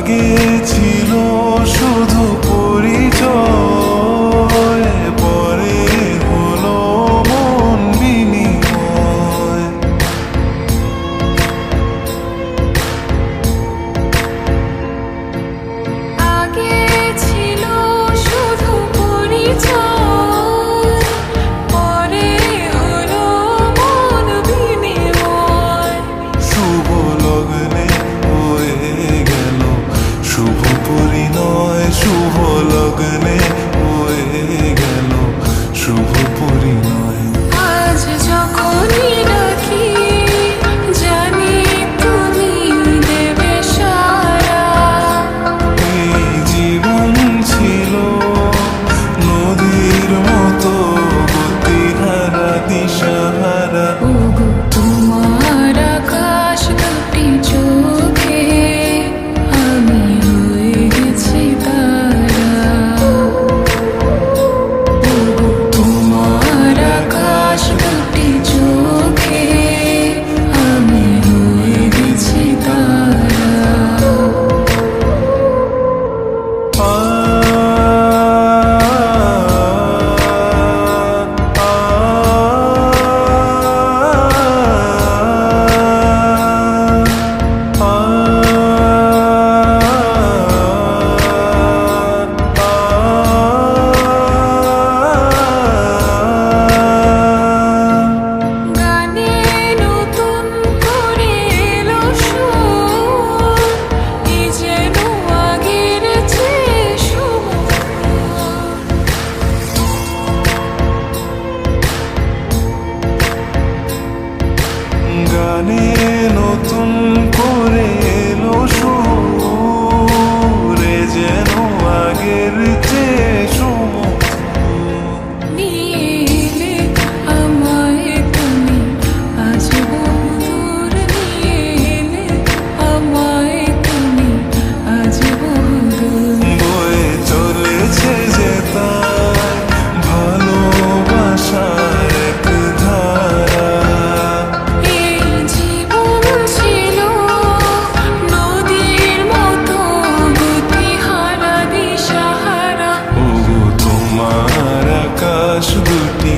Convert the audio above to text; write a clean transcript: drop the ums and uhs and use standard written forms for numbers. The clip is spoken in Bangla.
আগে ছিল শুধু পরিচয়, পরে হলো মন বিনিময়। আগে ছিল শুধু পরিচয়, পরে হলো মন বিনিময়। শুভ লগ্নে হয়ে গেল শুভ পরিণয়, শুভ লগ্নে হয়ে গেল শুভ পরিণয়। আজ যখনই ডাকি জানি তুমি দেবে সাড়া। এই জীবন ছিল নদীর মতো গতিহারা দিশাহারা। ওগো তোমার আকাশ দুটি চোখে আমি হয়ে গেছি তারা। ওগো তোমার আকাশ দুটি চোখে আমি হয়ে গেছি তারা। গানে নতুন করে এলো সুর, এই যেন আগের চেয়ে সুমধুর। গানে নতুন করে এলো সুরে, যেন আগের চেয়ে সুমধুর। নিয়ে এলে আমায় তুমি আজ বহুদূর, নিয়ে এলে আমায় তুমি আজ বহুদূর। বয়ে চলেছে যে তাই ভালোবাসার এক ধারা। এই জীবন ছিল নদীর মতো গতিহারা দিশাহারা। ওগো তোমার আকাশ দুটি